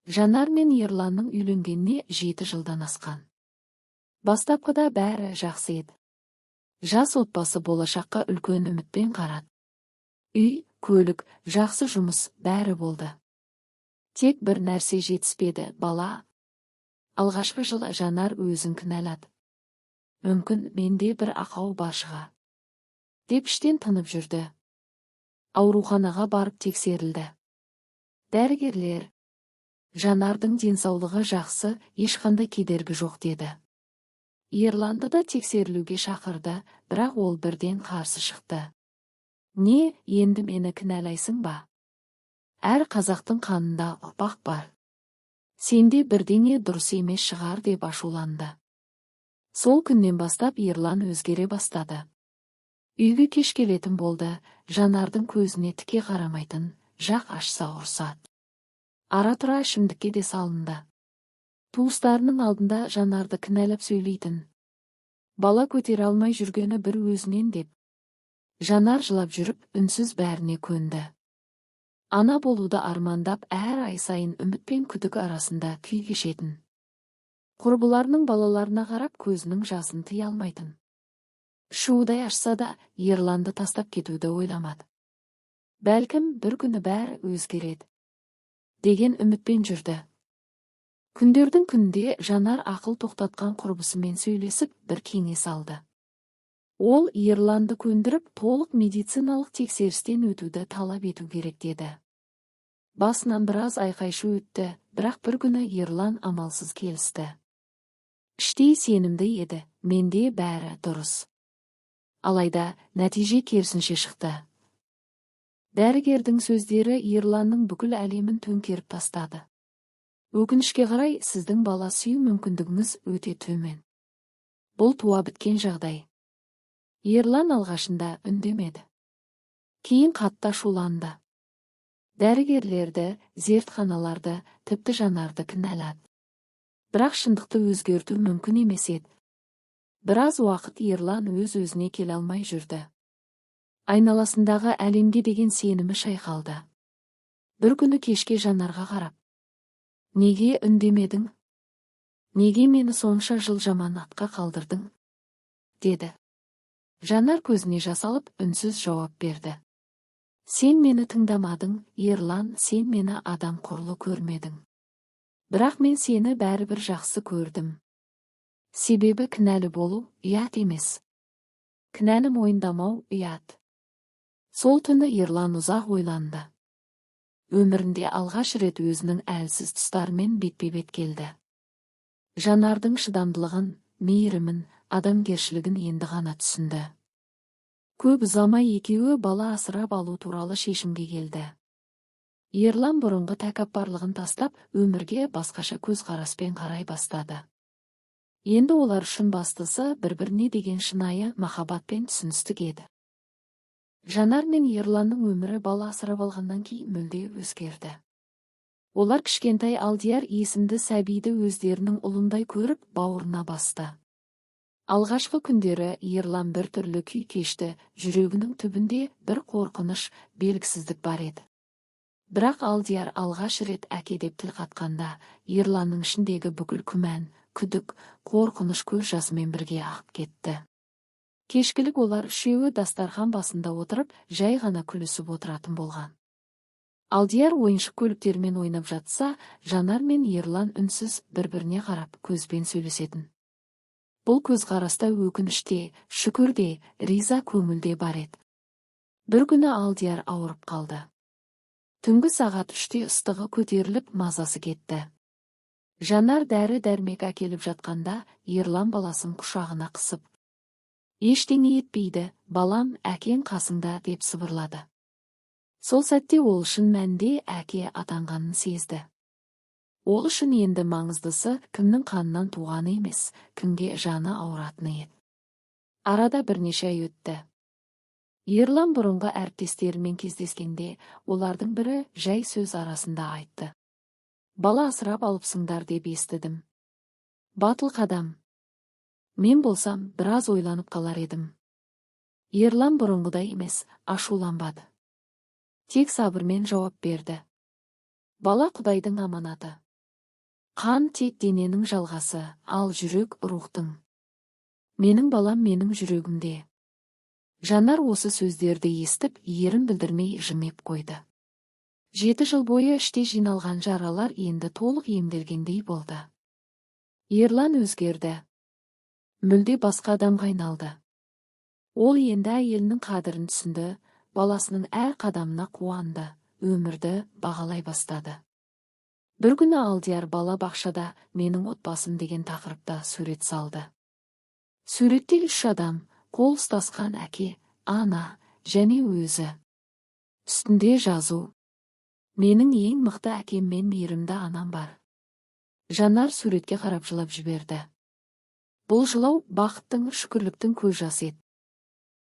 Жанар мен Ерланның үйленгеніне 7 жылдан асқан. Бастапқыда бәрі жақсы еді. Жас отбасы болашаққа үлкен үмітпен қарады. Үй, көлік, жақсы жұмыс, бәрі болды. Тек бір нәрсе жетіспеді, бала. Алғашқы жылы Жанар өзін кінәлады. Мүмкін менде бір ақау бар шығар деп іштен тынып жүрді. Ауруханаға барып тексерілді. Дәрігерлер, Жанардың денсаулығы жақсы, ешқандай кедергі жоқ деді. Ерланды да тексерілуге шақырды, бірақ ол бірден қарсы шықты. Не, енді мені кінәлайсың ба? Әр қазақтың қанында ұрпақ бар. Сенде бірдеңе дұрыс емес шығар деп ашуланды. Сол күннен бастап Ерлан өзгере бастады. Үйге кеш келетін болды, Жанардың көзіне тіке қарамайтын, жақ ашса ұрсады. Ара-тұра ішімдікке де салынды. Туыстарының алдында Жанарды кінәлап сөйлейтін. Бала көтере алмай жүргені бір өзінен деп. Жанар жылап жүріп, үнсіз бәріне көнді. Ана болуды армандап, әр ай сайын үміт пен күдік арасында күй кешетін. Құрбыларының балаларына қарап көзінің жасын тыя алмайтын. Шудай ашса да, Ерланды тастап кетуді ойламады. Бәлкім бір күні бәрі өзгереді деген үмітпен жүрді. Күндердің күнде Жанар ақыл тоқтатқан құрбысымен сөйлесіп, бір кеңес алды. Ол Ерланды көндіріп, толық медициналық тексерістен өтуді талап ету керек деді. Басынан біраз айқай-шу өтті, бірақ бір күні Ерлан амалсыз келісті. Іштей сенімді еді, менде бәрі дұрыс. Алайда нәтиже керісінше шықты. Дәрігердің сөздері Ерланның бүкіл әлемін төңкеріп тастады. Өкінішке қарай, сіздің бала сүю мүмкіндігіңіз өте төмен. Бұл туа біткен жағдай. Ерлан алғашында үндемеді. Кейін қатты ашуланды. Дәрігерлерді, зертханаларды, тіпті Жанарды кінәлады. Бірақ шындықты өзгерту мүмкін емес еді. Біраз уақыт Ерлан өз-өзіне келе алмай жүрді. Айналасындағы әлемге деген сенімі шайқалды. Бір күні кешке Жанарға қарап, неге үндемедің? Неге мені сонша жыл жаманатқа қалдырдың? Деді. Жанар көзіне жас алып, үнсіз жауап берді. Сен мені тыңдамадың, Ерлан, сен мені адам құрлы көрмедің. Бірақ мен сені бәрібір жақсы көрдім. Себебі кінәлі болу ұят емес. Кінәні мойындамау ұят. Сол түні Ерлан ұзақ ойланды. Өмірінде алғаш рет өзінің әлсіз тұстарымен бетпе-бет келді. Жанардың шыдамдылығын, мейірімін, адамгершілігін енді ғана түсінді. Көп ұзамай екеуі бала асырап алу туралы шешімге келді. Ерлан бұрынғы тәкаппарлығын тастап, өмірге басқаша көзқараспен қарай бастады. Енді олар үшін бастысы бір-біріне деген шынайы махаббатпен түсіністік еді. Жанар мен Ерланның өмірі бала асырап алғаннан кейін мүлде өзгерді. Олар кішкентай Алдияр есімді сәбиді өздерінің ұлындай көріп, бауырына басты. Алғашқы күндері Ерлан бір түрлі күй кешті, жүрегінің түбінде бір қорқыныш, белгісіздік бар еді. Бірақ Алдияр алғаш рет әке деп тіл қатқанда, Ерланның ішіндегі бүкіл күмән, күдік, қорқыныш көз жасымен бірге ағып кетті. Кешкілік олар үшеуі дастархан басында отырып, жай ғана күлісіп отыратын болған. Алдияр ойыншық көліктермен ойнап жатса, Жанар мен Ерлан үнсіз бір-біріне қарап көзбен сөйлесетін. Бұл көзқараста өкініште, шүкірде, риза көңілде бар еді. Бір күні Алдияр ауырып қалды. Түнгі сағат 3-те ыстығы көтеріліп, мазасы кетті. Жанар дәрі-дәрмек әкеліп жатқанда, Ерлан баласын құшағына қысып, ештеңе етпейді, балам, әкең қасыңда деп сыбырлады. Сол сәтте ол шын мәнінде әке атанғанын сезді. Ол үшін енді маңыздысы кімнің қанынан туғаны емес, кімге жаны ауыратыны еді. Арада бірнеше ай өтті. Ерлан бұрынғы әріптестерімен кездескенде, олардың бірі жай сөз арасында айтты. Бала асырап алыпсыңдар деп естідім. Батыл қадам. Мен болсам, біраз ойланып қалар едім. Ерлан бұрынғыдай емес, ашуланбады. Тек сабырмен жауап берді. Бала Құдайдың аманаты. Қан тек дененің жалғасы, ал жүрек рухтың. Менің балам менің жүрегімде. Жанар осы сөздерді естіп, ерін білдірмей жымиып қойды. 7 жыл бойы іште жиналған жаралар енді толық емделгендей болды. Ерлан өзгерді. Мүлде басқа адамға айналды. Ол енді әйелінің қадірін түсінді, баласының әр қадамына қуанды, өмірді бағалай бастады. Бір күні Алдияр бала бақшада менің отбасым деген тақырыпта сурет салды. Суретте 3 адам, қол ұстасқан әке, ана, және өзі. Үстінде жазу: менің ең мықты әкем мен мейірімді анам бар. Жанар суретке қарап жылап жіберді. Бұл жылау бақыттың, шүкірліктің көз жасы еді.